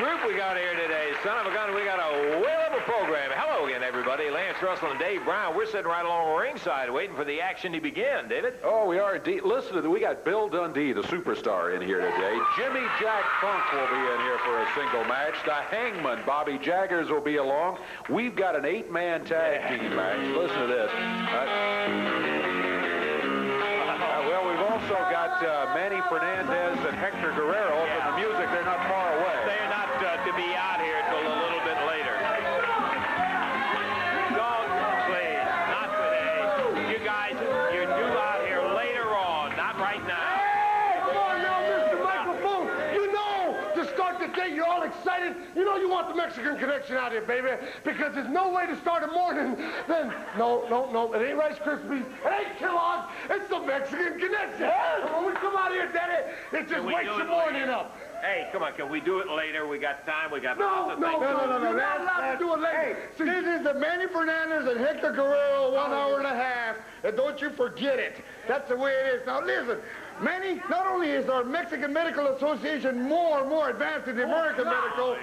group we got here today. Son of a gun, we got a whale of a program. Hello again, everybody. Lance Russell and Dave Brown. We're sitting right along ringside waiting for the action to begin. David? Oh, we are indeed. Listen to that. We got Bill Dundee, the superstar, in here today. Jimmy Jack Funk will be in here for a single match. The Hangman, Bobby Jaggers, will be along. We've got an 8-man tag team match. Listen to this. Well, we've also got Manny Fernandez and Hector Guerrero. From the music, they're not far away. They're not to be out here until a little bit later. Don't, please, not today. You guys, you're due out here later on, not right now. Hey, come on now, Mr. Microphone. You know, to start the day, you're all excited. You know you want the Mexican connection out here, baby, because there's no way to start a morning than, no, it ain't Rice Krispies, it ain't Kellogg's, it's the Mexican connection. And when we come out here, Daddy, it just wakes your morning up. Hey, come on, can we do it later? We got time, we got No, you're not allowed to do it later. Hey, this is the Manny Fernandez and Hector Guerrero 1 hour and a half, and don't you forget it. That's the way it is. Now listen, Manny, not only is our Mexican Medical Association more and more advanced than the American Medical,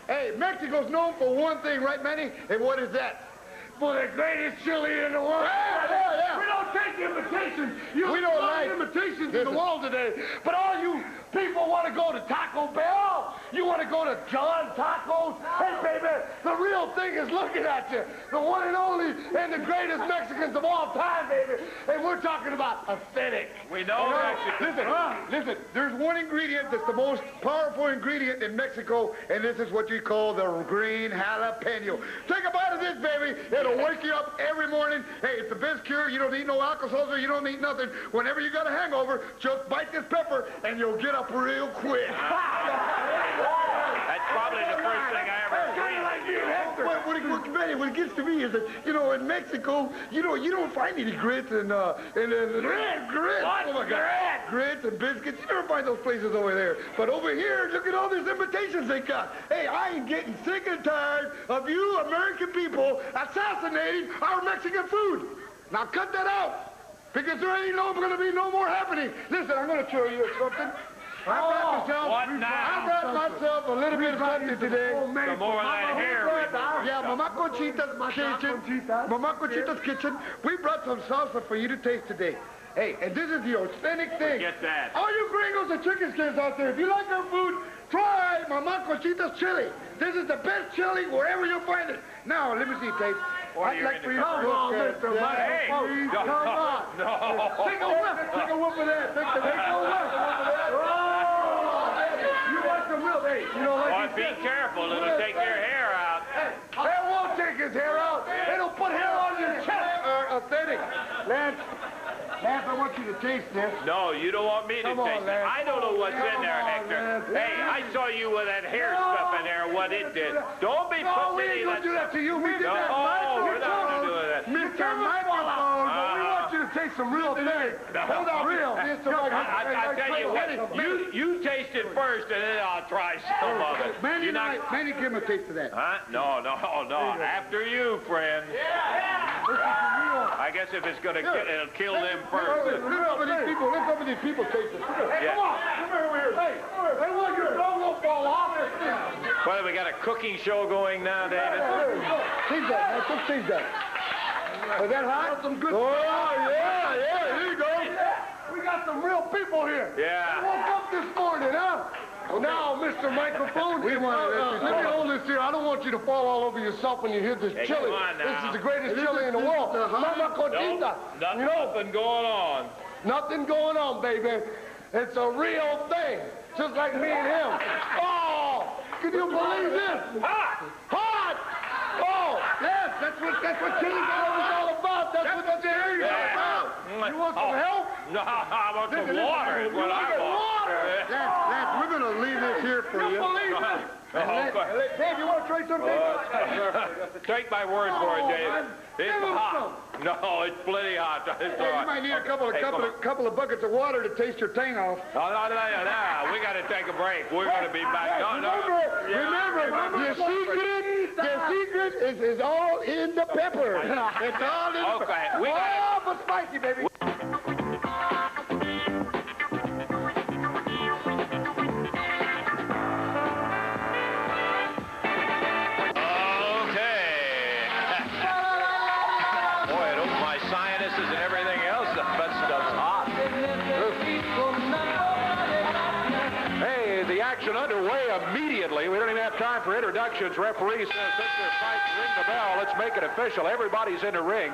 hey, Mexico's known for one thing, right, Manny? And what is that? For the greatest chili in the world. Yeah. We don't take invitations. We don't like invitations in the world today. But all you people want to go to Taco Bell. You want to go to John Tacos. Hey, baby, the real thing is looking at you. The one and only and the greatest Mexicans of all time, baby. And we're talking about authentic. We know Mexicans. Listen, there's one ingredient that's the most powerful ingredient in Mexico, and this is what you call the green jalapeno. Take a bite of this, baby. It'll wake you up every morning. Hey, it's the best cure. You don't need no alcohol, you don't need nothing. Whenever you got a hangover, just bite this pepper, and you'll get up real quick. That's probably the first thing I ever agreed with you. What it gets to me is that, you know, in Mexico, you don't find any grits and grits. What? Oh my God. Grits and biscuits. You never find those places over there. But over here, look at all these invitations they got. Hey, I ain't getting sick and tired of you American people assassinating our Mexican food. Now cut that out, because there ain't going to be no more happening. Listen, I'm going to show you something. I brought myself a little bit of something today. Some more of that hair. Yeah, Mama Conchita's kitchen. We brought some salsa for you to taste today. Hey, and this is the authentic thing. Get that. All you gringos and chicken skins out there, if you like our food, try Mama Conchita's chili. This is the best chili wherever you'll find it. Now, let me see, Tate. I'd like for you to Come on, Mr. Microphone. Come on. Take a whiff. Take a whiff of that. Take a whiff. You want some milk? Hey, you know, like Be careful, it'll take your hair out. It won't take his hair out. It'll put hair on your chest. Authentic. Lance, I want you to taste this. No, you don't want me to taste it. I don't know what's in there, Hector. Hey, I saw you with that hair stuff in there, what it did. Don't be No, we putting ain't gonna do that to you. We did that. we're not gonna do that. Mr. Microphone, but we want you to taste some real thing. Hold on, real. I tell you what, you taste it first, and then I'll try some of it. Manny, give him a taste of that. Huh? No. After you, friend. I guess if it's gonna kill, it'll kill them first. Let some of these people taste it. Hey, come on. Come here. Hey, look, your dog will fall off this thing. Well, we got a cooking show going now, David. Taste that. Let's taste that. Is that hot? Some good. Oh, yeah. Here you go. We got some real people here. Yeah. We woke up this morning, huh? Well, now, Mr. Microphone, let me hold this here. I don't want you to fall all over yourself when you hear this chili. Come on now. This is the greatest chili in the world. Mama Conchita. Nothing going on. Nothing going on, baby. It's a real thing. Just like me and him. Oh, can you believe this? Hot! Oh, yes, that's what chili is all about. That's what the chili is all about. You want some help? No, I want some water is what I want. Lance, we're going to leave this here for you. Believe it. Dave, you want to try something? Take my word for it, Dave. It's Give him hot. No, it's plenty hot. It's all You right. might need a couple of buckets of water to taste your tang off. No. We got to take a break. We're going to be back. Remember, the secret is all in the pepper. It's all in the pepper. Okay. But spicy, baby. sinuses and everything else. That stuff's hot. Hey, the action underway immediately. We don't even have time for introductions. Referee says, since they're fighting, ring the bell. Let's make it official. Everybody's in the ring.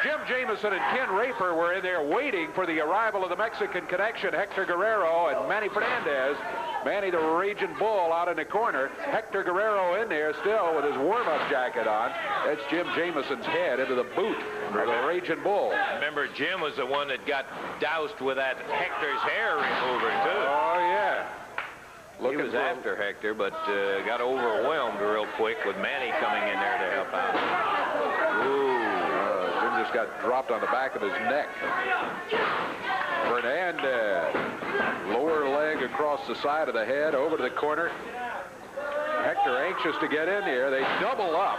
Jim Jamison and Ken Raper were in there waiting for the arrival of the Mexican Connection, Hector Guerrero and Manny Fernandez. Manny, the Raging Bull, out in the corner. Hector Guerrero in there still with his warm-up jacket on. That's Jim Jamison's head into the boot of the Raging Bull. Remember, Jim was the one that got doused with that Hector's hair remover, too. Oh, yeah. He was after Hector, but got overwhelmed real quick with Manny coming in there to help out. Ooh. Jim just got dropped on the back of his neck. Fernandez. Lower leg across the side of the head, over to the corner. Hector anxious to get in here. They double up.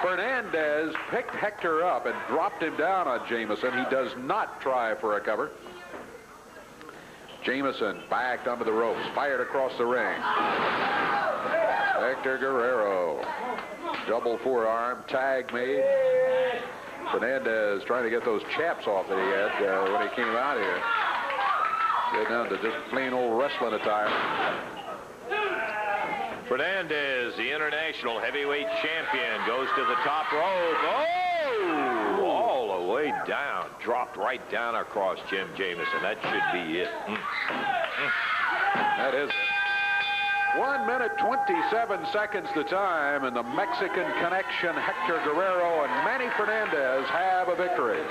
Fernandez picked Hector up and dropped him down on Jamison. He does not try for a cover. Jamison backed onto the ropes, fired across the ring. Hector Guerrero. Double forearm, tag made. Fernandez trying to get those chaps off that he had when he came out here. Get down to just plain old wrestling attire. Fernandez, the international heavyweight champion, goes to the top rope. Oh! All the way down. Dropped right down across Jim Jamison. That should be it. That is it. 1 minute, 27 seconds the time, and the Mexican Connection, Hector Guerrero and Manny Fernandez have a victory.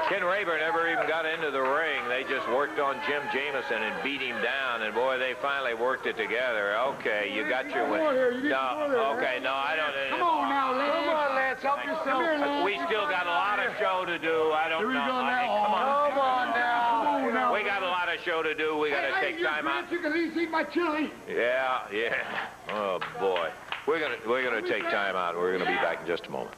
Ken Raper never even got into the ring. They just worked on Jim Jamison and beat him down, and boy, they finally worked it together. Okay, you got your win. No, okay, no, I don't. Come on now, Lance. Come on, Lance. Help yourself. We still got a lot of show to do. I don't know. Come on now. We got a lot of show to do. We got to take time out. You can at least eat my chili. Yeah. Oh boy, we're gonna take time out. We're gonna be back in just a moment.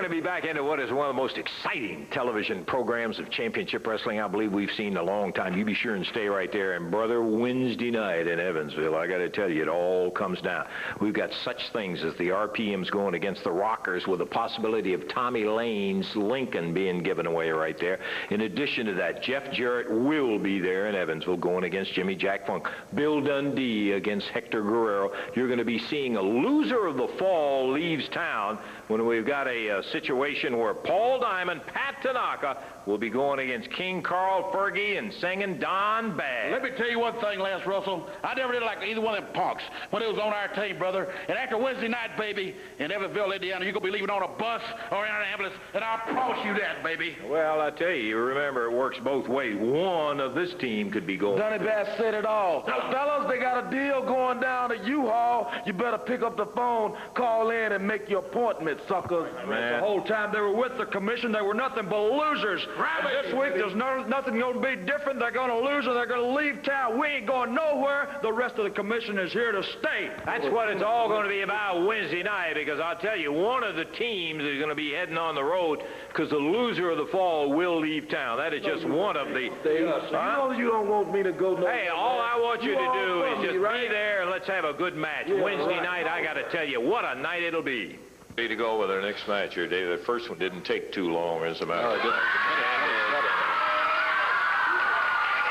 Be back into what is one of the most exciting television programs of championship wrestling I believe we've seen in a long time. You be sure and stay right there. And brother, Wednesday night in Evansville, I got to tell you, it all comes down. We've got such things as the RPMs going against the Rockers with the possibility of Tommy Lane's Lincoln being given away right there. In addition to that, Jeff Jarrett will be there in Evansville going against Jimmy Jack Funk. Bill Dundee against Hector Guerrero. You're going to be seeing a loser of the fall leaves town when we've got a situation where Paul Diamond, Pat Tanaka, will be going against King Carl Fergie and singing Don Bad. Let me tell you one thing, Lance Russell. I never did like either one of them punks when it was on our team, brother. And after Wednesday night, baby, in Evansville, Indiana, you're going to be leaving on a bus or in an ambulance, and I promise you that, baby. Well, I tell you, remember, it works both ways. One of this team could be going. Donnie Bass said it all. Now, fellas, they got a deal going down at U-Haul. You better pick up the phone, call in, and make your appointment, suckers. Man. The whole time they were with the commission, they were nothing but losers. Right. This week, there's nothing going to be different. They're going to lose, and they're going to leave town. We ain't going nowhere. The rest of the commission is here to stay. That's what it's all going to be about Wednesday night, because I'll tell you, one of the teams is going to be heading on the road because the loser of the fall will leave town. That is just one of the... You know you don't want me to go nowhere. Hey, all I want you to do is just be there and let's have a good match. Wednesday night, I got to tell you, what a night it'll be. To go with our next match here, Dave. The first one didn't take too long, as a matter of fact.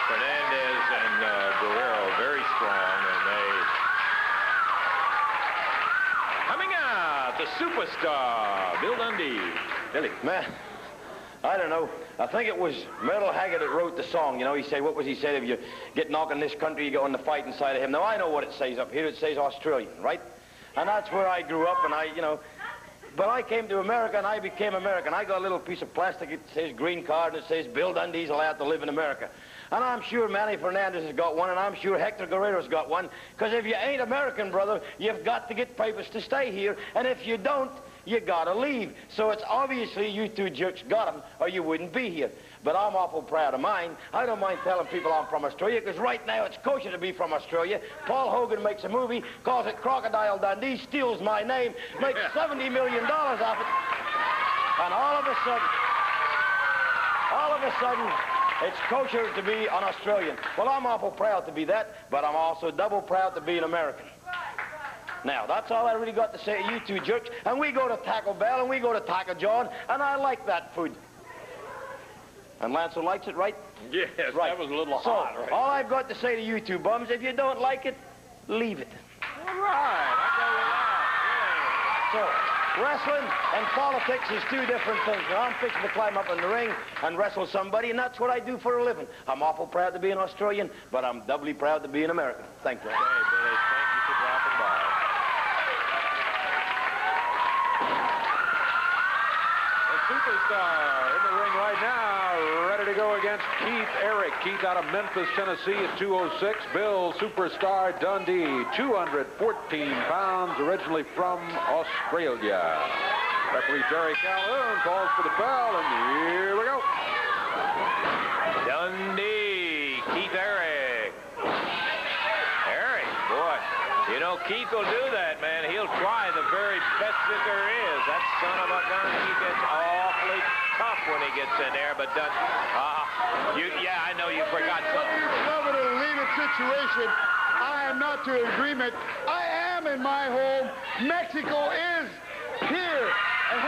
Fernandez and Guerrero very strong, and coming out, the superstar, Bill Dundee. Billy, man, I don't know. I think it was Merle Haggard that wrote the song. You know, he said, what was he said? If you get knocked in this country, you go on the fighting side of him. Now, I know what it says up here. It says Australian, right? And that's where I grew up, and but I came to America, and I became American. I got a little piece of plastic. It says green card, and it says Bill Dundee's allowed to live in America. And I'm sure Manny Fernandez has got one, and I'm sure Hector Guerrero's got one. Because if you ain't American, brother, you've got to get papers to stay here. And if you don't, you got to leave. So it's obviously you two jerks got them, or you wouldn't be here. But I'm awful proud of mine. I don't mind telling people I'm from Australia, because right now it's kosher to be from Australia. Paul Hogan makes a movie, calls it Crocodile Dundee, steals my name, makes $70 million off it. And all of a sudden, It's kosher to be an Australian. Well, I'm awful proud to be that, but I'm also double proud to be an American. Now, that's all I really got to say to you two jerks. And we go to Taco Bell, and we go to Taco John, and I like that food. And Lancelot likes it, right? Yes, right. That was a little so, hot, right? all I've got to say to you two bums, if you don't like it, leave it. All right, I go with that. So, wrestling and politics is two different things. Now, I'm fixing to climb up in the ring and wrestle somebody, and that's what I do for a living. I'm awful proud to be an Australian, but I'm doubly proud to be an American. Thank you. Hey, Billy, thank you for dropping by. Superstar in the ring right now, ready to go against Keith Eric. Keith out of Memphis, Tennessee at 206. Bill Superstar Dundee, 214 pounds, originally from Australia. Referee Jerry Calhoun calls for the bell, and here we go. Dundee, Keith Eric. Eric, boy, you know, Keith will do that, man. He'll try the very best that there is. That son of a gun, he gets awfully tough when he gets in there, but yeah, I know you forgot something. Love it or leave it situation. I am not to agreement. I am in my home. Mexico is here. And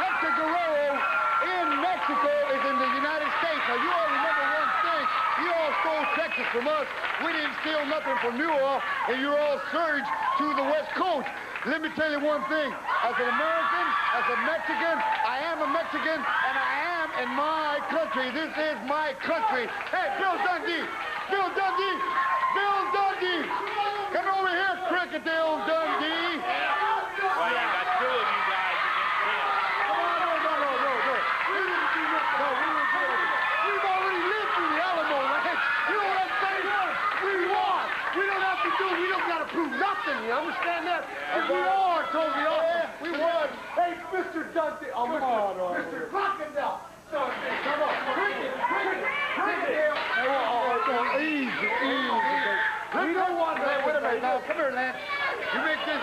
Hector Guerrero in Mexico is in the United States. Now, you all remember one thing. You all stole Texas from us. We didn't steal nothing from you all, and you all surged to the West Coast. Let me tell you one thing. As an American, as a Mexican, I am a Mexican, and I am in my country. This is my country. Hey, Bill Dundee! Bill Dundee! Bill Dundee! Come over here, Crocodile Dundee! Well, you got two of you guys against him. No. We didn't do nothing. No, we were good. We've already lived through the Alamo, right? You know what I'm saying? We won. We don't have to do, we don't got to prove nothing. You understand that? And we are totally awesome. We won. Hey, Mr. Dundee. Oh, Mr. Crocodile. Come on. Crocodile. Easy. We don't want that. Wait a minute. Now, come here, Lance.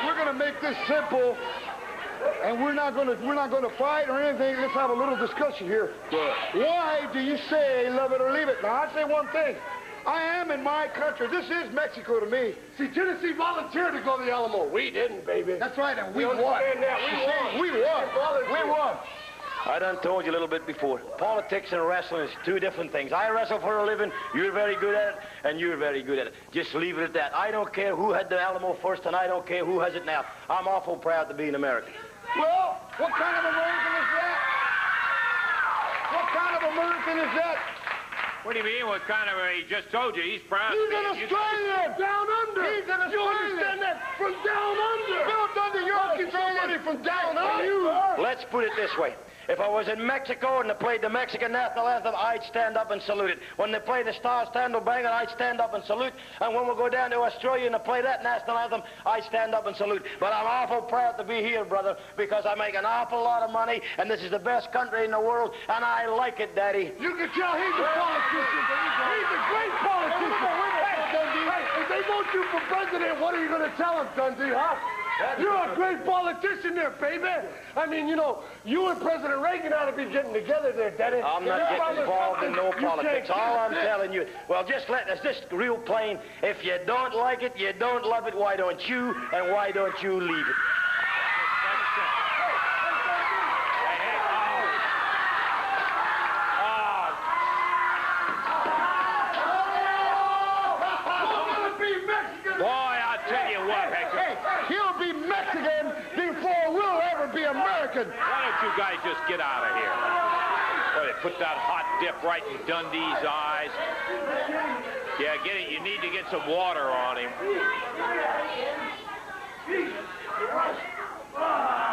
We're going to make this simple. And we're not gonna fight or anything. Let's have a little discussion here. Good. Why do you say love it or leave it? Now, I say one thing. I am in my country. This is Mexico to me. See, Tennessee volunteered to go to the Alamo. We didn't, baby. That's right, and we won. We won. I done told you a little bit before. Politics and wrestling is two different things. I wrestle for a living, you're very good at it, and you're very good at it. Just leave it at that. I don't care who had the Alamo first, and I don't care who has it now. I'm awful proud to be an American. Well, what kind of American is that? What kind of American is that? What do you mean? What kind of he just told you? He's proud. He's an Australian! Down under! He's an Australian! You understand that? From down under! Bill Dundee, you're asking somebody from down under! Let's put it this way. If I was in Mexico and they played the Mexican national anthem, I'd stand up and salute it. When they play the Star Spangled Banner, I'd stand up and salute. And when we go down to Australia and they play that national anthem, I stand up and salute. But I'm awful proud to be here, brother, because I make an awful lot of money, and this is the best country in the world, and I like it, Daddy. You can tell he's a politician. He's a great politician. Hey, Dundee, if they vote you for president, what are you going to tell them, Dundee, huh? You're a great politician there, baby. I mean, you know, you and President Reagan ought to be getting together there, Daddy. I'm not getting involved in no politics. All I'm telling you, well, just real plain. If you don't like it, you don't love it, why don't you, and why don't you leave it? American. Why don't you guys just get out of here? Boy, they put that hot dip right in Dundee's eyes. Yeah, get it. You need to get some water on him.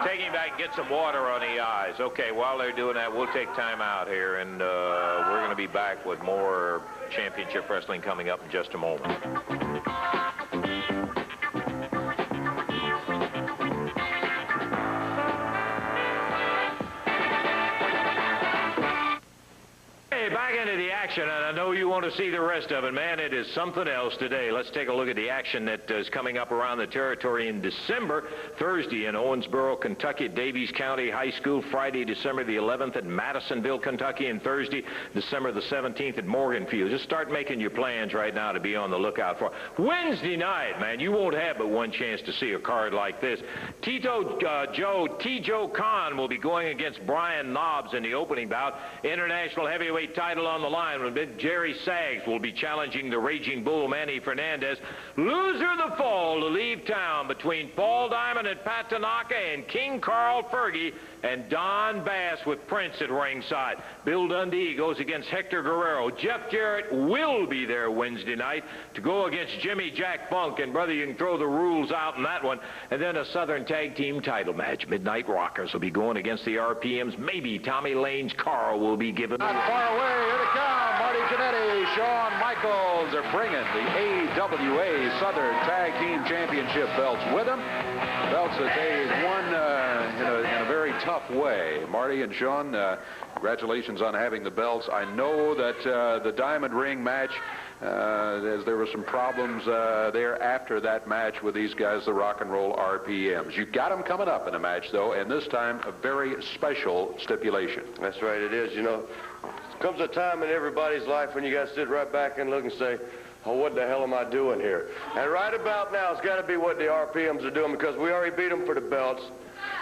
Take him back and get some water on the eyes. Okay, while they're doing that, we'll take time out here, and we're going to be back with more championship wrestling coming up in just a moment. action, and I know you want to see the rest of it, man. It is something else today. Let's take a look at the action that is coming up around the territory in December. Thursday in Owensboro, Kentucky at Davies County High School. Friday, December the 11th at Madisonville, Kentucky. And Thursday, December the 17th at Morganfield. Just start making your plans right now to be on the lookout for. Wednesday night, man, you won't have but one chance to see a card like this. Joe Khan will be going against Brian Nobbs in the opening bout. International heavyweight title on the line when Jerry Saggs will be challenging the Raging Bull Manny Fernandez. Loser of the fall to leave town between Paul Diamond and Pat Tanaka and King Carl Fergie and Don Bass with Prince at ringside. Bill Dundee goes against Hector Guerrero. Jeff Jarrett will be there Wednesday night to go against Jimmy Jack Funk. And, brother, you can throw the rules out in that one. And then a Southern Tag Team title match. Midnight Rockers will be going against the RPMs. Maybe Tommy Lane's Carl will be given. Not far away. Here they come. Marty Jannetty, Shawn Michaels are bringing the AWA Southern Tag Team Championship belts with them. Belts that they won in a very tough way. Marty and Shawn, congratulations on having the belts. I know that the Diamond Ring match, there were some problems there after that match with these guys, the Rock and Roll RPMs. You got them coming up in a match, though, and this time a very special stipulation. That's right, it is. You know, comes a time in everybody's life when you got to sit right back and look and say, oh, what the hell am I doing here? And right about now, it's got to be what the RPMs are doing, because we already beat them for the belts.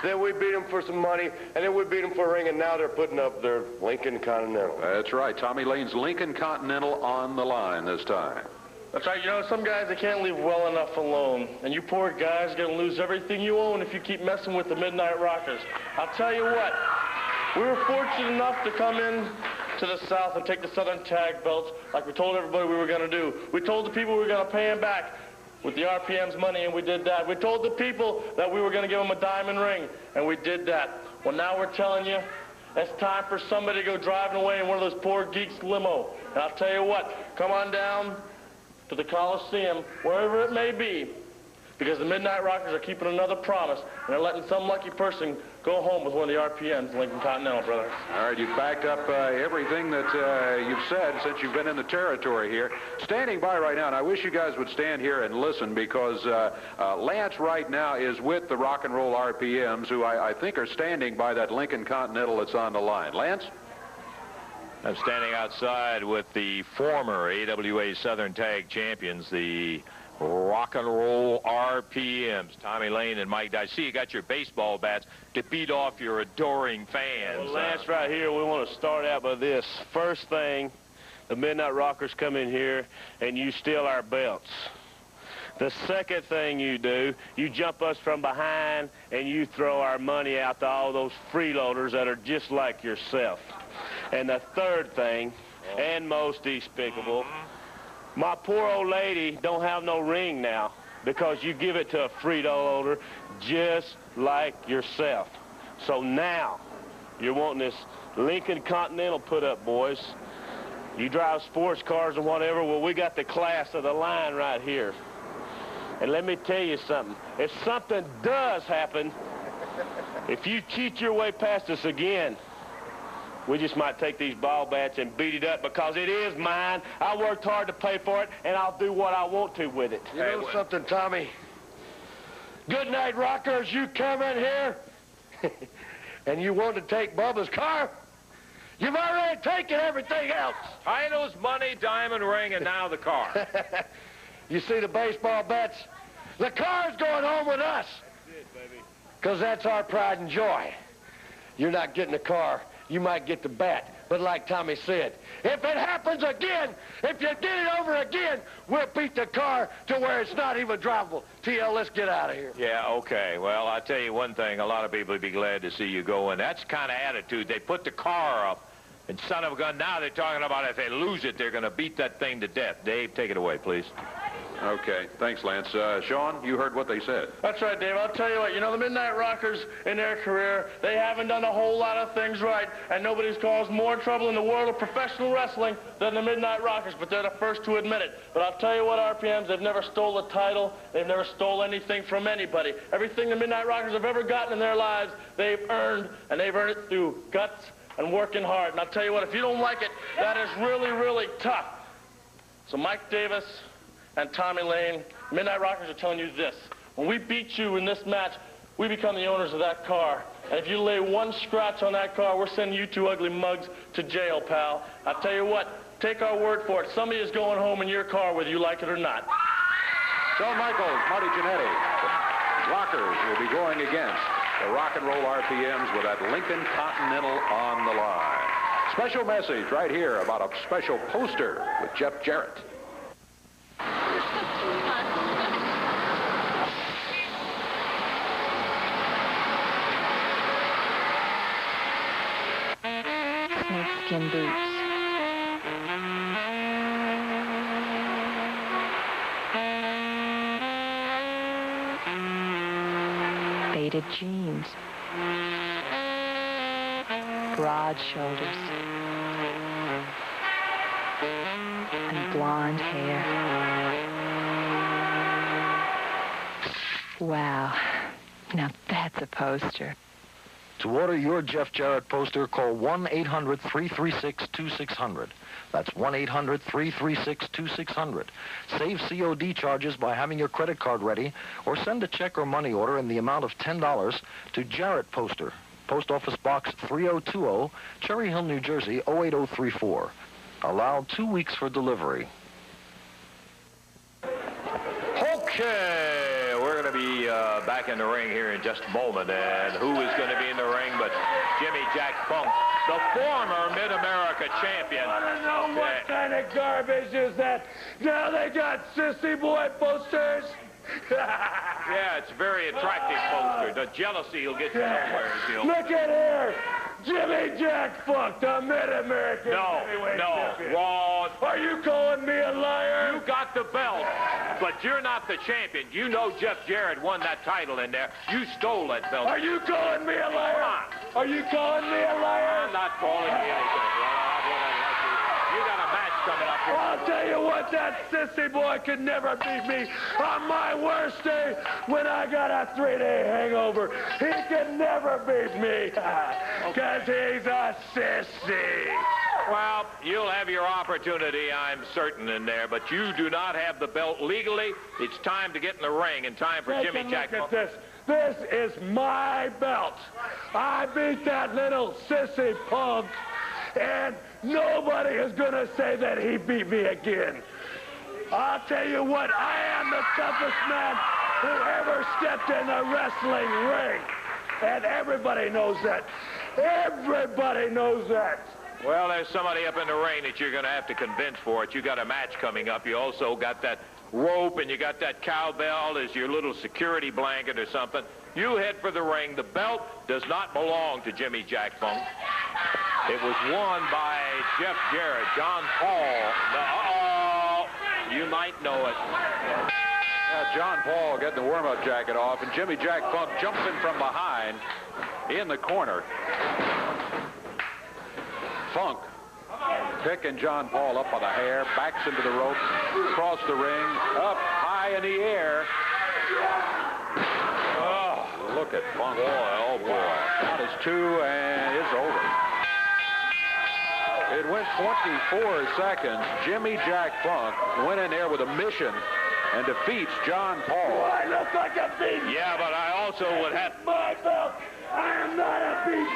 Then we beat them for some money, and then we beat them for a ring, and now they're putting up their Lincoln Continental. That's right. Tommy Lane's Lincoln Continental on the line this time. That's right. You know, some guys, they can't leave well enough alone. And you poor guys are going to lose everything you own if you keep messing with the Midnight Rockers. I'll tell you what, we were fortunate enough to come in to the South and take the Southern Tag belts like we told everybody we were going to do. We told the people we were going to pay them back with the RPM's money, and we did that. We told the people that we were going to give them a diamond ring, and we did that. Well, now we're telling you it's time for somebody to go driving away in one of those poor geeks' limo. And I'll tell you what, come on down to the Coliseum, wherever it may be, because the Midnight Rockers are keeping another promise, and they're letting some lucky person go home with one of the RPMs, Lincoln Continental, brother. All right, you've backed up everything that you've said since you've been in the territory here. Standing by right now, and I wish you guys would stand here and listen, because Lance right now is with the Rock and Roll RPMs, who I think are standing by that Lincoln Continental that's on the line. Lance? I'm standing outside with the former AWA Southern Tag Champions, the Rock and Roll RPMs, Tommy Lane and Mike Dye. See, you got your baseball bats to beat off your adoring fans. Well, Lance, right here, we want to start out by this. First thing, the Midnight Rockers come in here and you steal our belts. The second thing you do, you jump us from behind and you throw our money out to all those freeloaders that are just like yourself. And the third thing, and most despicable, my poor old lady don't have no ring now because you give it to a freeloader just like yourself. So now you're wanting this Lincoln Continental put up, boys. You drive sports cars and whatever, well, we got the class of the line right here. And let me tell you something. If something does happen, if you cheat your way past us again, we just might take these ball bats and beat it up because it is mine. I worked hard to pay for it, and I'll do what I want to with it. You know something, Tommy? Good night, Rockers. You come in here, And you want to take Bubba's car? You've already taken everything else. Titles, money, diamond ring, and now the car. You see the baseball bats? The car's going home with us. That's it, baby. Because that's our pride and joy. You're not getting the car. You might get the bat. But like Tommy said, if it happens again, if you get it over again, we'll beat the car to where it's not even drivable. TL, let's get out of here. Yeah, okay. Well, I'll tell you one thing. A lot of people would be glad to see you go, and that's kind of attitude. They put the car up, and son of a gun, now they're talking about if they lose it, they're going to beat that thing to death. Dave, take it away, please. Okay, thanks, Lance. Shawn, you heard what they said. That's right, Dave. I'll tell you what, you know, the Midnight Rockers, in their career, they haven't done a whole lot of things right, and nobody's caused more trouble in the world of professional wrestling than the Midnight Rockers, but they're the first to admit it. But I'll tell you what, RPMs, they've never stole a title. They've never stole anything from anybody. Everything the Midnight Rockers have ever gotten in their lives, they've earned, and they've earned it through guts, and working hard. And I'll tell you what, if you don't like it, that is really, really tough. So Mike Davis and Tommy Lane, Midnight Rockers, are telling you this. When we beat you in this match, we become the owners of that car. And if you lay one scratch on that car, we're sending you two ugly mugs to jail, pal. I'll tell you what, take our word for it. Somebody is going home in your car whether you like it or not. Shawn Michaels, Marty Jannetty. Rockers will be going against the Rock and Roll RPMs with that Lincoln Continental on the line. Special message right here about a special poster with Jeff Jarrett. Snakeskin boots. Faded jeans. Broad shoulders. And blonde hair. Wow. Now that's a poster. To order your Jeff Jarrett poster, call 1-800-336-2600. That's 1-800-336-2600. Save COD charges by having your credit card ready, or send a check or money order in the amount of $10 to Jarrett Poster, Post Office Box 3020, Cherry Hill, New Jersey, 08034. Allowed 2 weeks for delivery. Okay, we're going to be back in the ring here in just a moment. And who is going to be in the ring but Jimmy Jack Funk, the former Mid-America champion. I don't know what kind of garbage is that. Now they got sissy boy posters. Yeah, it's a very attractive poster. The jealousy will get you somewhere, Gil. Look at here. Jimmy Jack Funk, the Mid-American heavyweight champion. Wrong. Are you calling me a liar? You got the belt, but you're not the champion. You know Jeff Jarrett won that title in there. You stole that belt. Are you calling me a liar? Come on. Are you calling me a liar? I'm not calling you anything. You got a match coming up here. I'll tell you what, that sissy boy could never beat me on my worst day when I got a 3-day hangover. He can never beat me because he's a sissy. Well, you'll have your opportunity, I'm certain, in there, but you do not have the belt legally. It's time to get in the ring and time for Jimmy Jack. Look at this. This is my belt. I beat that little sissy punk, and nobody is going to say that he beat me again. I'll tell you what, I am the toughest man who ever stepped in a wrestling ring. And everybody knows that. Everybody knows that. Well, there's somebody up in the ring that you're going to have to convince for it. You got a match coming up. You also got that rope, and you got that cowbell as your little security blanket or something. You head for the ring. The belt does not belong to Jimmy Jack Funk. It was won by Jeff Jarrett, John Paul. Uh-oh, you might know it. John Paul getting the warm-up jacket off, and Jimmy Jack Funk jumps in from behind in the corner. Funk picking John Paul up by the hair, backs into the rope, across the ring, up high in the air. Oh, look at Funk. Boy, oh boy. Count is 2, and it's over. It went 24 seconds. Jimmy Jack Funk went in there with a mission and defeats John Paul. I look like a beast. Yeah, but I also would have... My belt. I am not a beast.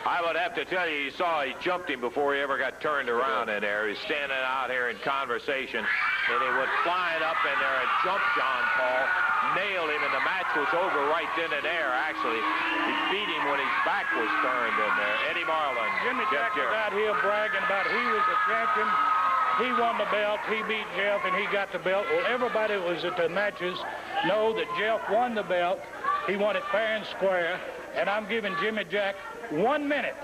I would have to tell you, you saw he jumped him before he ever got turned around in there. He's standing out here in conversation, and he went flying up in there and jumped John Paul, nailed him, and the match was over right then and there, actually. He beat him when his back was turned in there. Eddie Marlin. Jimmy Jack was out here bragging about he was the champion. He won the belt, he beat Jeff, and he got the belt. Well, everybody that was at the matches know that Jeff won the belt. He won it fair and square, and I'm giving Jimmy Jack 1 minute.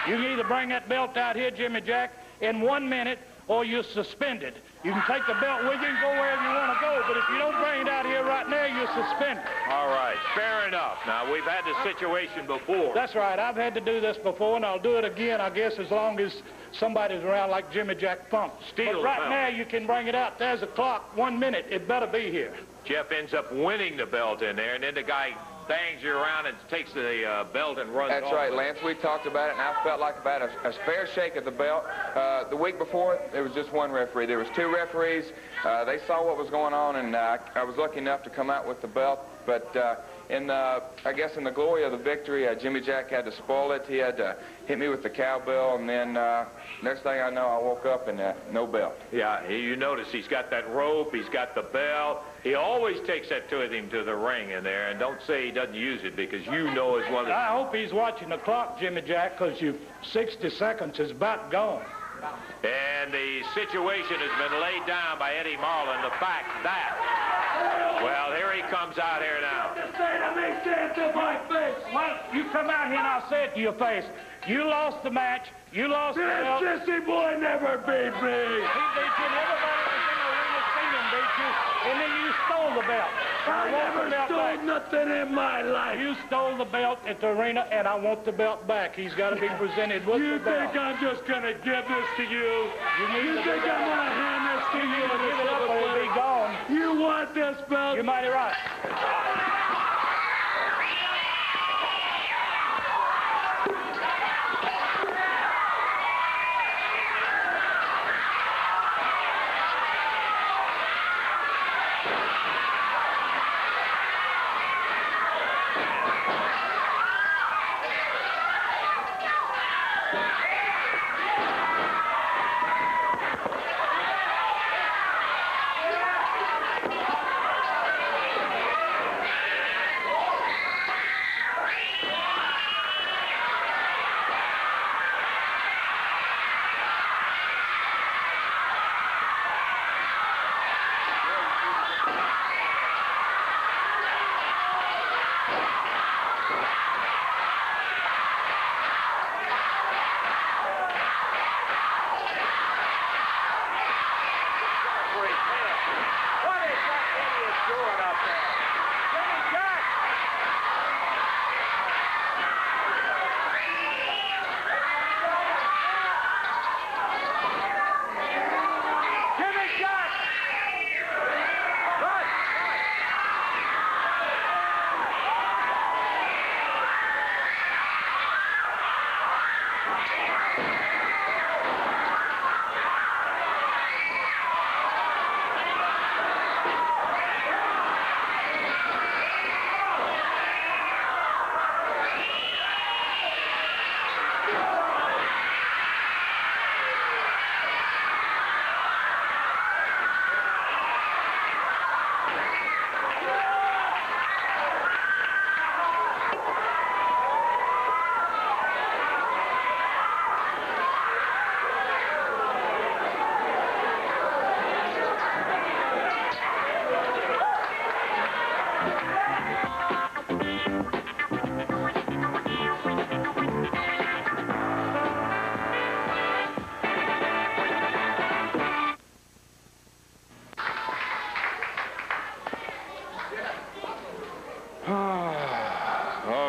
You can either bring that belt out here, Jimmy Jack, in 1 minute, or you're suspended. You can take the belt with you and go wherever you want to go, but if you don't bring it out here right now, you're suspended. All right, fair enough. Now, we've had this situation before. That's right. I've had to do this before, and I'll do it again, I guess, as long as somebody's around like Jimmy Jack Funk. But right now, you can bring it out. There's a clock, 1 minute. It better be here. Jeff ends up winning the belt in there, and then the guy things you around and takes the belt and runs off. That's right, Lance. We talked about it, and I felt like about a fair shake of the belt. The week before, there was just one referee. There was 2 referees. They saw what was going on, and I was lucky enough to come out with the belt. But I guess in the glory of the victory, Jimmy Jack had to spoil it. He had to hit me with the cowbell, and then next thing I know, I woke up and no belt. Yeah, you notice he's got that rope, he's got the belt. He always takes that with him to the ring in there, and don't say he doesn't use it, because you know as well as... I hope he's watching the clock, Jimmy Jack, because 60 seconds is about gone. And the situation has been laid down by Eddie Marlin. The fact that, well, here he comes out here now. Say to me, say it to my face. Well, you come out here and I'll say it to your face. You lost the match. You lost the belt. This sissy boy never beat me. He beat you, and everybody was in the ring to see him beat you, and then you stole the belt. I never stole nothing in my life. You stole the belt at the arena, and I want the belt back. He's got to be presented with the belt. You think I'm just going to give this to you? You think I'm going to hand this to you? Give it up or it'll be gone. You want this belt? You're mighty right.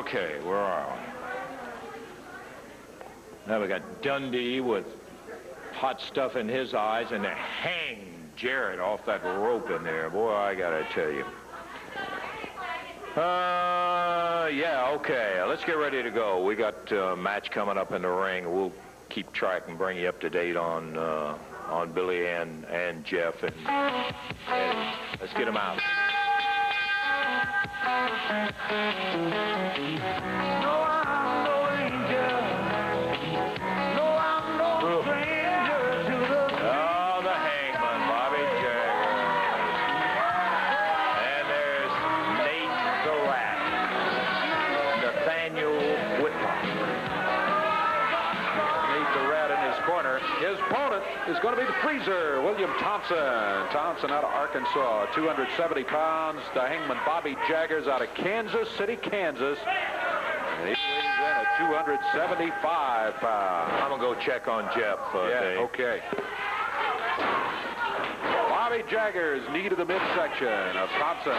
Okay, where are we? Now we got Dundee with hot stuff in his eyes, and they hang Jarrett off that rope in there. Boy, I gotta tell you. Yeah, okay. Let's get ready to go. We got a match coming up in the ring. We'll keep track and bring you up to date on Billy and Jeff and Eddie. Let's get them out. No, I'm no angel. No, I'm no stranger to the... Oh, the Hangman, Bobby Jagger. And there's Nate the Rat. Nathaniel Whitlock. Nate the Rat in his corner. His opponent is going to be the Freezer, William Thompson. Thompson out of Arkansas, 270 pounds. The Hangman Bobby Jaggers out of Kansas City, Kansas. And he weighs in at 275 pounds. I'm going to go check on Jeff. Yeah, Dave. okay. Bobby Jaggers, knee to the midsection of Thompson.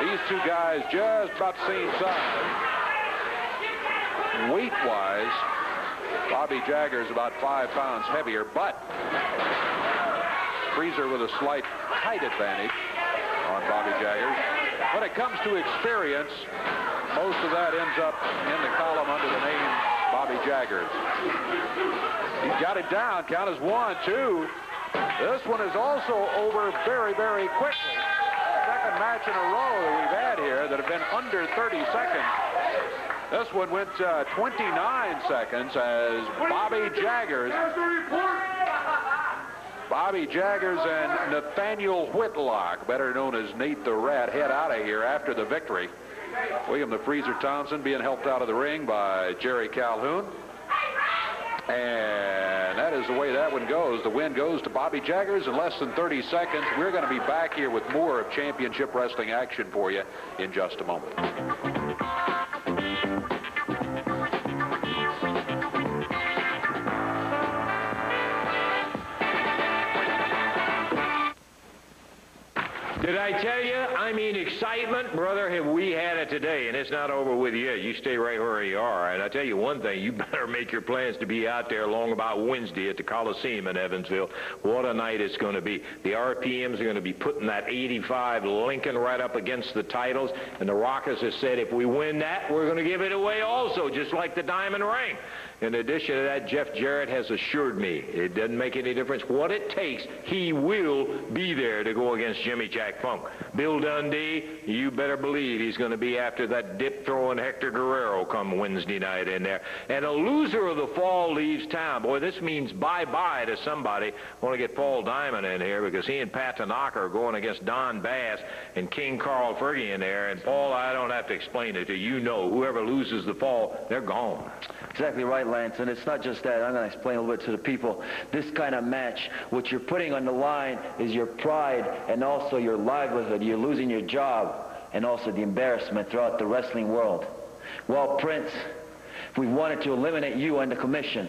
These two guys just about the same size. Weight-wise, Bobby Jaggers about 5 pounds heavier, but Freezer with a slight height advantage on Bobby Jaggers. When it comes to experience, most of that ends up in the column under the name Bobby Jaggers. He's got it down. Count is 1, 2. This one is also over very, very quickly. Second match in a row that we've had here that have been under 30 seconds. This one went 29 seconds as Bobby Jaggers and Nathaniel Whitlock, better known as Nate the Rat, head out of here after the victory. William the Freezer Thompson being helped out of the ring by Jerry Calhoun. And that is the way that one goes. The win goes to Bobby Jaggers in less than 30 seconds. We're going to be back here with more of championship wrestling action for you in just a moment. Did I tell you? I mean, excitement, brother, have we had it today, and it's not over with yet. You stay right where you are. And I tell you one thing, you better make your plans to be out there along about Wednesday at the Coliseum in Evansville. What a night it's going to be. The RPMs are going to be putting that 85 Lincoln right up against the titles, and the Rockers have said if we win that, we're going to give it away also, just like the Diamond Ring. In addition to that, Jeff Jarrett has assured me it doesn't make any difference what it takes. He will be there to go against Jimmy Jack Funk. Bill Dundee, you better believe he's going to be after that dip-throwing Hector Guerrero come Wednesday night in there. And a loser of the fall leaves town. Boy, this means bye-bye to somebody. I want to get Paul Diamond in here because he and Pat Tanaka are going against Don Bass and King Carl Fergie in there. And, Paul, I don't have to explain it to you. You know, whoever loses the fall, they're gone. Exactly right, Lance, and it's not just that. I'm going to explain a little bit to the people. This kind of match, what you're putting on the line is your pride and also your livelihood. You're losing your job and also the embarrassment throughout the wrestling world. Well, Prince, we wanted to eliminate you and the commission.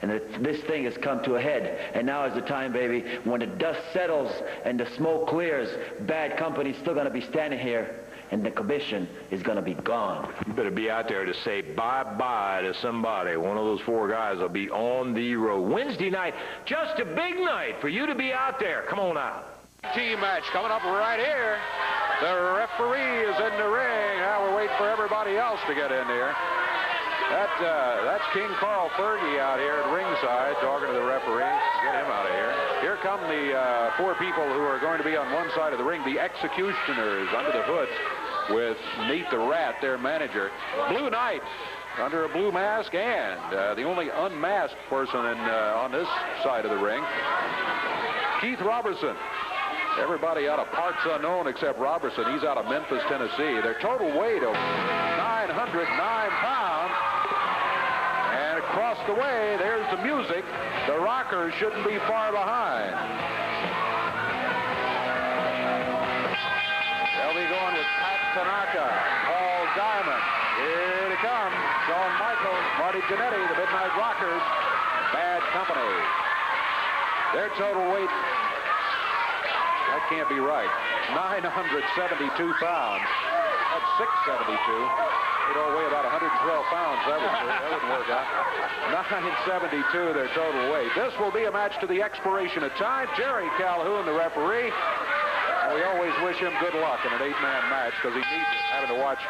And this thing has come to a head. And now is the time, baby, when the dust settles and the smoke clears, bad company's still going to be standing here. And the commission is going to be gone. You better be out there to say bye-bye to somebody. One of those four guys will be on the road. Wednesday night, just a big night for you to be out there. Come on out. Team match coming up right here. The referee is in the ring. Now we're waiting for everybody else to get in there. That's King Carl Fergie out here at ringside talking to the referee. Get him out of here. Here come the four people who are going to be on one side of the ring, the executioners under the hoods with Nate the Rat, their manager. Blue Knight under a blue mask, and the only unmasked person on this side of the ring, Keith Robertson. Everybody out of parts unknown except Robertson. He's out of Memphis, Tennessee. Their total weight of 909 pounds. And across the way, there's the music. The Rockers shouldn't be far behind. They'll be going with Pat Tanaka, Paul Diamond. Here they come. Shawn Michaels, Marty Jannetty, the Midnight Rockers. Bad Company. Their total weight, that can't be right, 972 pounds. That's 672. They'd all weigh about 112 pounds. That wouldn't work out. 972, their total weight. This will be a match to the expiration of time. Jerry Calhoun, the referee. And we always wish him good luck in an 8-man match because he needs it, having to watch,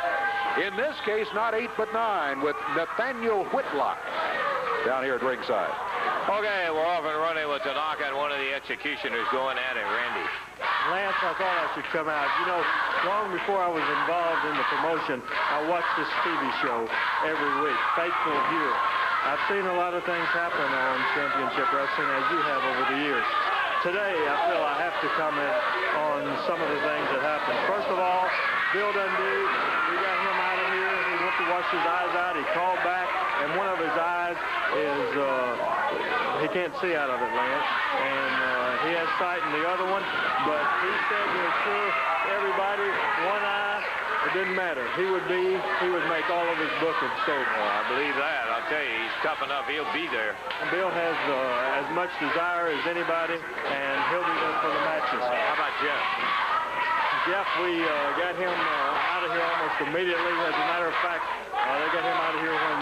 in this case, not 8 but 9, with Nathaniel Whitlock down here at ringside. Okay, we're off and running with Tanaka and one of the executioners going at it, Randy. Lance, I thought I should come out. You know, long before I was involved in the promotion, I watched this TV show every week, Faithful Viewer. I've seen a lot of things happen on championship wrestling, as you have over the years. Today, I feel I have to comment on some of the things that happened. First of all, Bill Dundee, we got him out of here. He went to wash his eyes out. He called back, and one of his eyes is, he can't see out of it, Lance. And he has sight in the other one, but he said to assure everybody, one eye, it didn't matter. He would make all of his booking sober. Well, I believe that. I'll tell you, he's tough enough. He'll be there. And Bill has as much desire as anybody, and he'll be there for the matches. How about Jeff? Jeff, we got him out of here almost immediately. As a matter of fact, they got him out of here when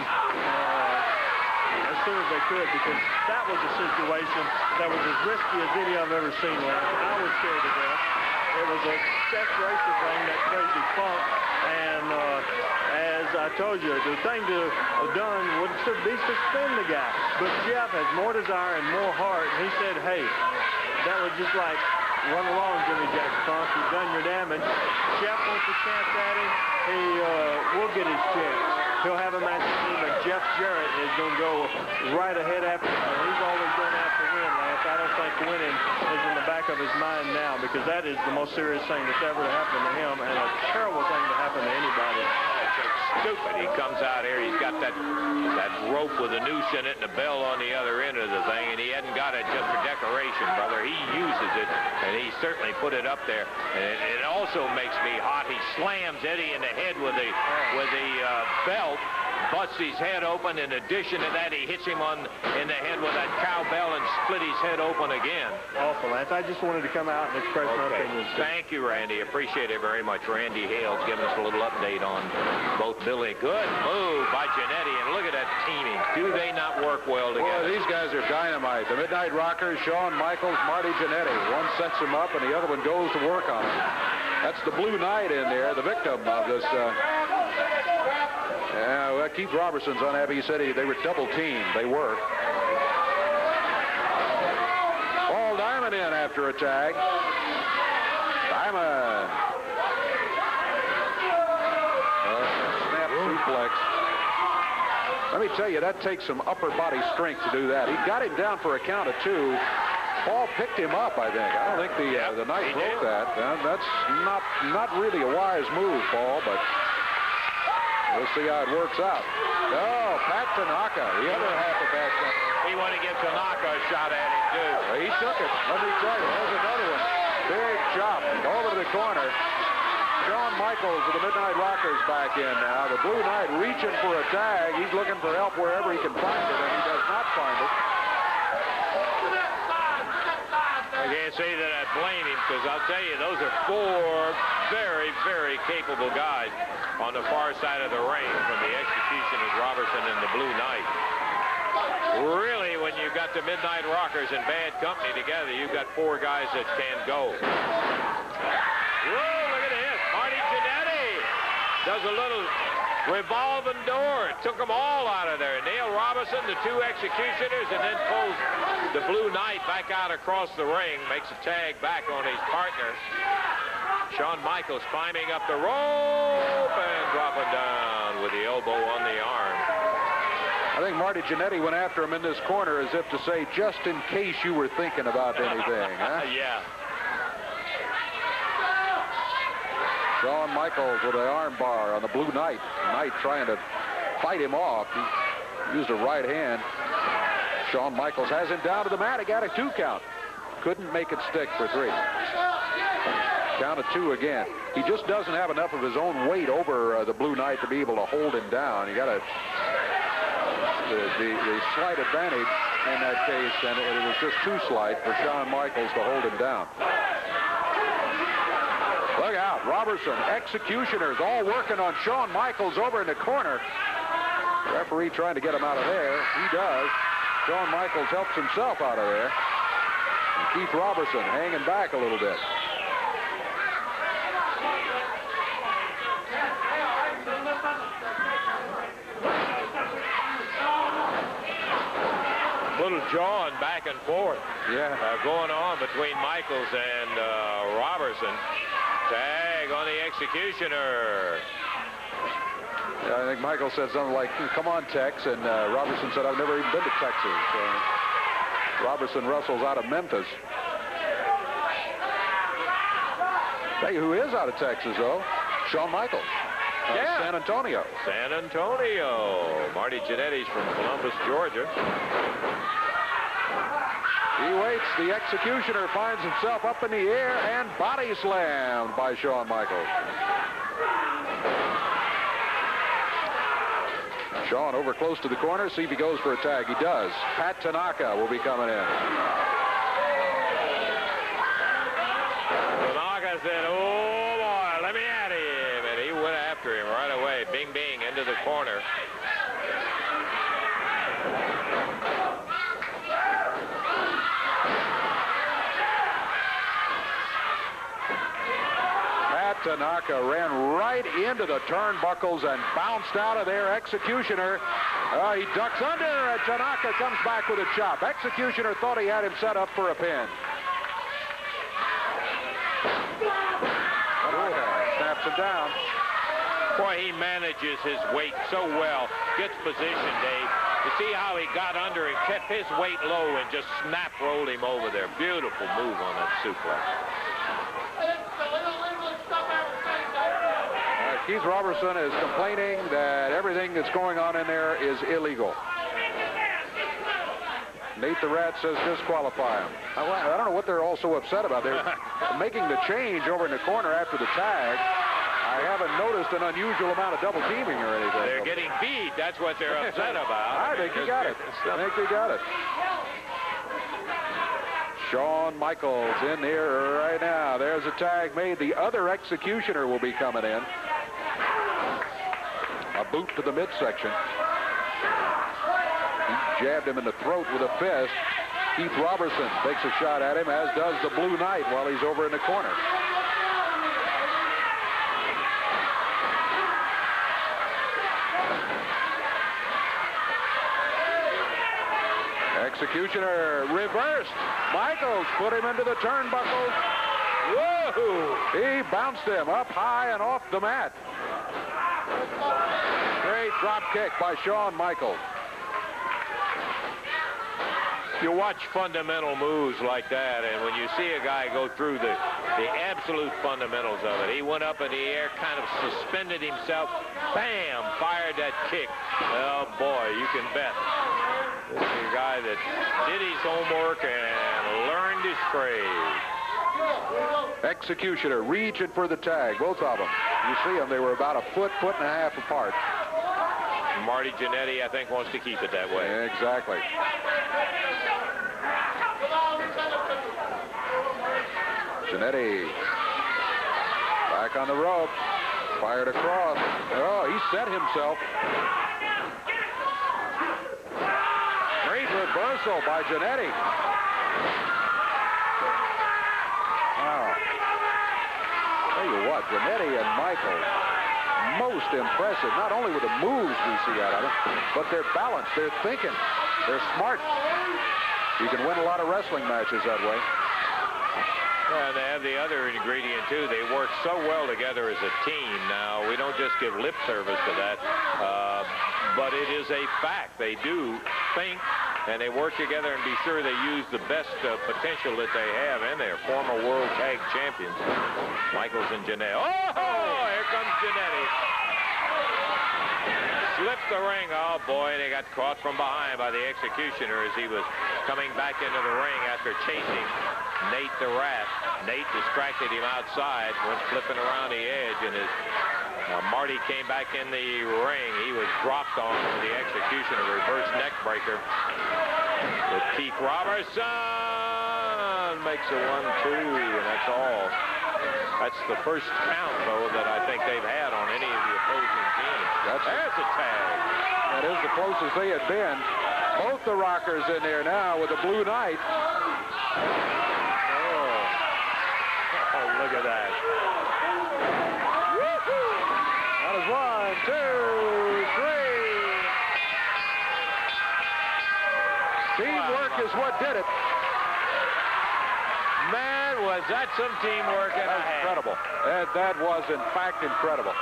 as soon as they could, because that was a situation that was as risky as any I've ever seen, Lance. I was scared to death. it was a sex racer thing, that crazy funk. And as I told you, the thing to have done would be suspend the guy. But Jeff has more desire and more heart. And he said, hey, that was just like, run along, Jimmy Jack Funk. You've done your damage. Jeff wants a chance at him. He will get his chance. He'll have a match with him, but Jeff Jarrett is going to go right ahead after him. He's always going after win, Lance. I don't think winning is in the back of his mind now, because that is the most serious thing that's ever happened to him, and a terrible thing to happen to anybody. Stupid. He comes out here, he's got that rope with a noose in it and a bell on the other end of the thing, and he hadn't got it just for decoration, brother. He uses it, and he certainly put it up there. And it also makes me hot. He slams Eddie in the head with the belt, busts his head open. In addition to that, he hits him in the head with that cowbell and split his head open again. Awful, Lance. I just wanted to come out and express my opinion. Thank you, Randy. Appreciate it very much. Randy Hale's giving us a little update on both Billy. Good move by Jannetty, and look at that teaming. Do they not work well together? Boy, these guys are dynamite. The Midnight Rockers, Shawn Michaels, Marty Jannetty. One sets him up, and the other one goes to work on him. That's the Blue Knight in there, the victim of this. Well, Keith Robertson's unhappy. He said they were double teamed. They were. Paul Diamond in after a tag. Diamond. Snap suplex. Let me tell you, that takes some upper body strength to do that. He got him down for a count of 2. Paul picked him up, I think. I don't think the Knight broke that. That's not really a wise move, Paul, but we'll see how it works out. Oh, Pat Tanaka, the other half of that. He wanted to give Tanaka a shot at him, too. Well, he took it. Let me tell you, there's another one. Big chop over to the corner. Shawn Michaels of the Midnight Rockers back in now. The Blue Knight reaching for a tag. He's looking for help wherever he can find it, and he does not find it. I can't say that I blame him, because I'll tell you, those are 4 very, very capable guys on the far side of the ring from the Executioners, Robertson, and the Blue Knight. Really, when you've got the Midnight Rockers and bad company together, you've got 4 guys that can go. Whoa, look at this. Marty Jannetty does a little revolving door. It took them all out of there. Neil Robinson, the 2 Executioners, and then pulls the Blue Knight back out across the ring, makes a tag back on his partner. Shawn Michaels climbing up the rope and dropping down with the elbow on the arm. I think Marty Jannetty went after him in this corner as if to say, just in case you were thinking about anything, huh? Yeah. Shawn Michaels with an arm bar on the Blue Knight. Knight trying to fight him off. He used a right hand. Shawn Michaels has him down to the mat. He got a 2 count. Couldn't make it stick for 3. Count of 2 again. He just doesn't have enough of his own weight over the Blue Knight to be able to hold him down. You got the slight advantage in that case, and it was just too slight for Shawn Michaels to hold him down. Look out, Robertson, Executioners all working on Shawn Michaels over in the corner. Referee trying to get him out of there. He does. Shawn Michaels helps himself out of there. And Keith Robertson hanging back a little bit. Little jawing back and forth. Yeah. Going on between Michaels and Robertson. Tag on the Executioner. Yeah, I think Michael said something like, come on, Tex, and Robertson said, I've never even been to Texas. Robertson wrestles out of Memphis. Tell you who is out of Texas, though? Shawn Michaels. Yeah. San Antonio. San Antonio. Marty Jannetty's from Columbus, Georgia. He waits. The Executioner finds himself up in the air and body slammed by Shawn Michaels. Shawn over close to the corner. See if he goes for a tag. He does. Pat Tanaka will be coming in. Tanaka said, oh, boy, let me at him. And he went after him right away. Bing, bing, into the corner. Tanaka ran right into the turnbuckles and bounced out of there. Executioner, he ducks under, and Tanaka comes back with a chop. Executioner thought he had him set up for a pin. Tanaka snaps him down. Boy, he manages his weight so well. Gets position, Dave. You see how he got under and kept his weight low and just snap rolled him over there. Beautiful move on that suplex. Keith Robertson is complaining that everything that's going on in there is illegal. Nate the Rat says disqualify him. I don't know what they're all so upset about. They're making the change over in the corner after the tag. I haven't noticed an unusual amount of double teaming or anything. They're getting beat. That's what they're upset about. I think you got it. I think you got it. Shawn Michaels in here right now. There's a tag made. The other Executioner will be coming in. A boot to the midsection. He jabbed him in the throat with a fist. Keith Robertson takes a shot at him, as does the Blue Knight while he's over in the corner. Executioner reversed. Michaels put him into the turnbuckles. Whoa! He bounced him up high and off the mat. Great drop kick by Shawn Michaels. You watch fundamental moves like that, and when you see a guy go through the absolute fundamentals of it, he went up in the air, kind of suspended himself, bam, fired that kick. Oh, boy, you can bet. This is a guy that did his homework and learned his trade. Executioner reaching for the tag, both of them. You see them, they were about a foot and a half apart. Marty Jannetty, I think, wants to keep it that way. Exactly. Jannetty back on the rope, fired across. Oh, he set himself. Great reversal by Jannetty. Wow. Tell you what, Jannetty and Michael, most impressive, not only with the moves we see out of them, but their balance, their thinking. They're smart. You can win a lot of wrestling matches that way. Well, they have the other ingredient, too. They work so well together as a team. Now, we don't just give lip service to that, but it is a fact. They do think, and they work together and be sure they use the best potential that they have in there. Former World Tag Champions, Michaels and Jannetty. Oh, here comes Jannetty. Slipped the ring. Oh, boy, they got caught from behind by the Executioner as he was coming back into the ring after chasing Nate the Rat. Nate distracted him outside, went flipping around the edge, and as Marty came back in the ring, he was dropped on the Executioner, reverse neck breaker. With Keith Robertson makes a 1-2, and that's all. That's the first count, though, that I think they've had on any of the opposing teams. There's a tag. That is the closest they had been. Both the Rockers in there now with the Blue Knight. Oh, look at that. That is 1, 2, 3. Teamwork is what did it. Man, was that some teamwork and a half. Incredible. That was, in fact, incredible.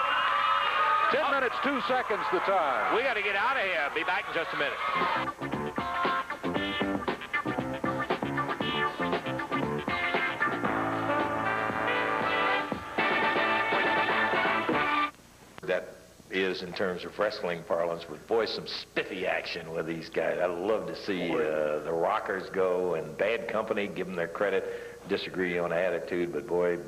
10 minutes, 2 seconds the time. We got to get out of here. Be back in just a minute. That is in terms of wrestling parlance, but boy, some spiffy action with these guys. I love to see the Rockers go, and Bad Company, give them their credit. Disagree on attitude, but boy,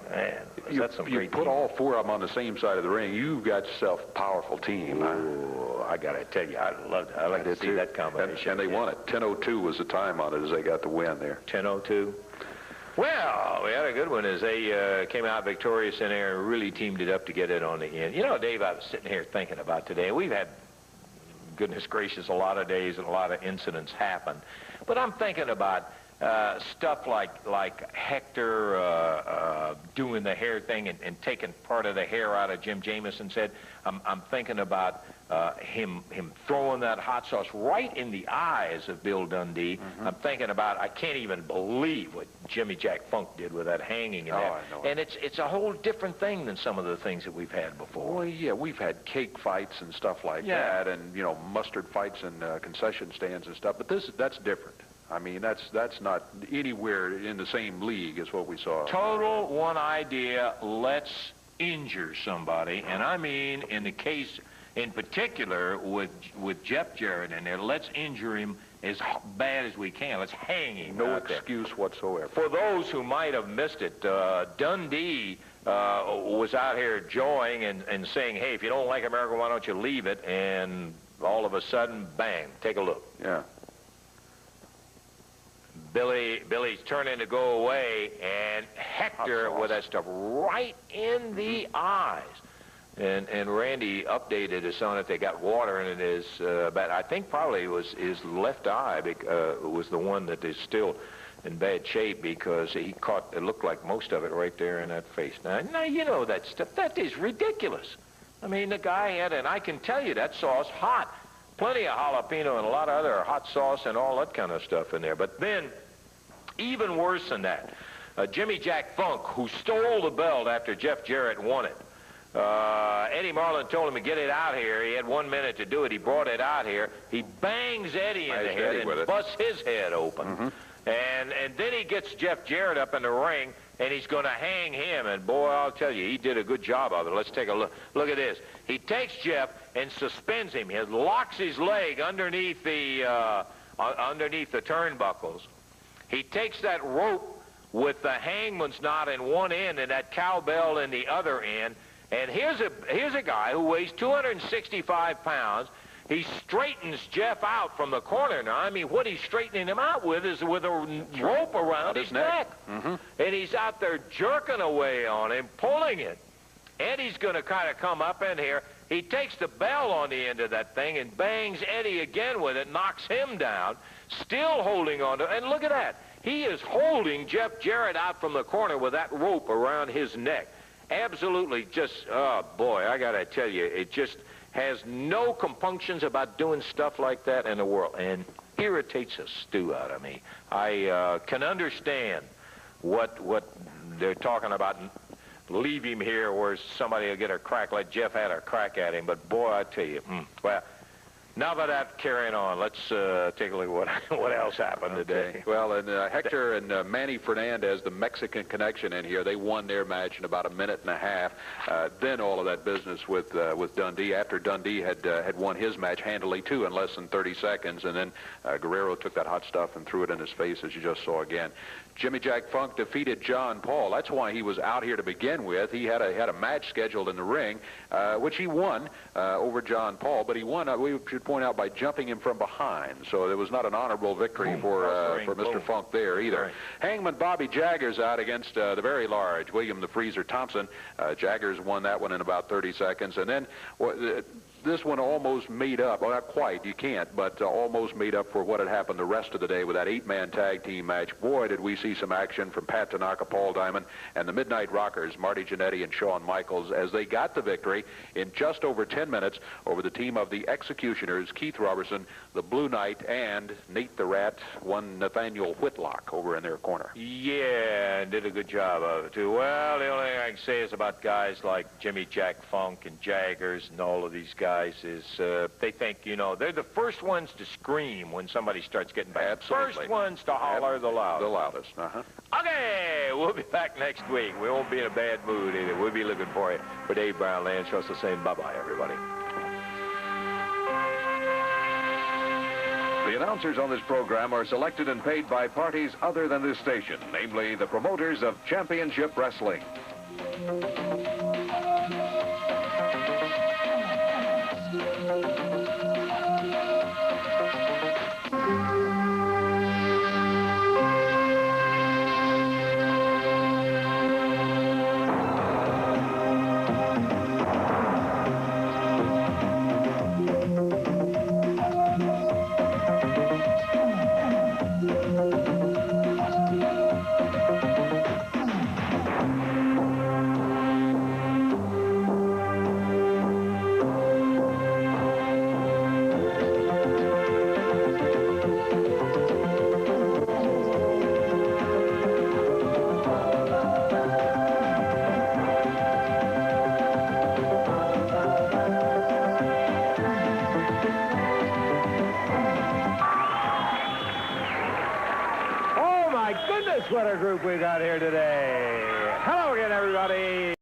man, that's some great. You put all four of them on the same side of the ring, you've got yourself a powerful team. Oh, I got to tell you, I loved it. I like to see that combination. And they won it. 10:02 was the time on it as they got the win there. 10:02. Well, we had a good one as they came out victorious in there and really teamed it up to get it on the end. You know, Dave, I was sitting here thinking about today. We've had, goodness gracious, a lot of days and a lot of incidents happen. But I'm thinking about stuff like Hector doing the hair thing and taking part of the hair out of Jim Jameson's head. I'm thinking about him throwing that hot sauce right in the eyes of Bill Dundee. Mm-hmm. I'm thinking about, I can't even believe what Jimmy Jack Funk did with that hanging in there. I know. And it's a whole different thing than some of the things that we've had before. Well, yeah, we've had cake fights and stuff like that, and mustard fights and concession stands and stuff. But that's different. I mean, that's not anywhere in the same league as what we saw. Total one idea. Let's injure somebody, and I mean, in the case in particular with Jeff Jarrett in there, let's injure him as bad as we can. Let's hang him. No excuse whatsoever. For those who might have missed it, Dundee was out here joying and saying, "Hey, if you don't like America, why don't you leave it?" And all of a sudden, bang! Take a look. Yeah. Billy's turning to go away, and Hector with that stuff right in the eyes. And Randy updated us on it. They got water in his, but I think probably it was his left eye was the one that is still in bad shape because he caught, it looked like most of it right there in that face. Now you know that stuff, that is ridiculous. I mean, the guy had, and I can tell you that sauce hot. Plenty of jalapeno and a lot of other hot sauce and all that kind of stuff in there. But then, even worse than that, Jimmy Jack Funk, who stole the belt after Jeff Jarrett won it. Eddie Marlin told him to get it out here. He had 1 minute to do it. He brought it out here. He bangs Eddie in the head and busts his head open. Mm-hmm. And then he gets Jeff Jarrett up in the ring, and he's going to hang him. And, boy, I'll tell you, he did a good job of it. Let's take a look. Look at this. He takes Jeff and suspends him. He locks his leg underneath the turnbuckles. He takes that rope with the hangman's knot in one end and that cowbell in the other end. And here's a guy who weighs 265 pounds. He straightens Jeff out from the corner. Now, I mean, what he's straightening him out with is with a rope around his neck. Mm-hmm. And he's out there jerking away on him, pulling it. Eddie's going to kind of come up in here. He takes the bell on the end of that thing and bangs Eddie again with it, knocks him down, still holding on to, and look at that. He is holding Jeff Jarrett out from the corner with that rope around his neck. Absolutely just, oh, boy, I got to tell you, it just has no compunctions about doing stuff like that in the world and irritates a stew out of me. I can understand what they're talking about. Leave him here where somebody will get a crack like Jeff had a crack at him. But, boy, I tell you, well, now that that's carrying on, let's take a look at what else happened today. Well, and Hector and Manny Fernandez, the Mexican connection in here, they won their match in about a minute and a half. Then all of that business with Dundee, after Dundee had won his match handily, too, in less than 30 seconds. And then Guerrero took that hot stuff and threw it in his face, as you just saw again. Jimmy Jack Funk defeated John Paul. That's why he was out here to begin with. He had a match scheduled in the ring, which he won over John Paul. But he won, we should point out, by jumping him from behind. So it was not an honorable victory for Mr. Funk there either. Right. Hangman Bobby Jaggers out against the very large William the Freezer Thompson. Jaggers won that one in about 30 seconds. And then this one almost made up, well, not quite, you can't, but almost made up for what had happened the rest of the day with that 8-man tag team match. Boy, did we see some action from Pat Tanaka, Paul Diamond, and the Midnight Rockers, Marty Jannetty and Shawn Michaels, as they got the victory in just over 10 minutes over the team of the Executioners, Keith Robertson, the Blue Knight, and Nate the Rat, one Nathaniel Whitlock over in their corner. Yeah, and did a good job of it, too. Well, the only thing I can say is about guys like Jimmy Jack Funk and Jaggers and all of these guys is they think, they're the first ones to scream when somebody starts getting bad. Absolutely. First ones to holler the loudest. The loudest, Okay, we'll be back next week. We won't be in a bad mood either. We'll be looking for you. For Dave Brown, Lance Russell saying bye-bye, everybody. The announcers on this program are selected and paid by parties other than this station, namely the promoters of Championship Wrestling. nice sweater group we got here today. Hello again, everybody.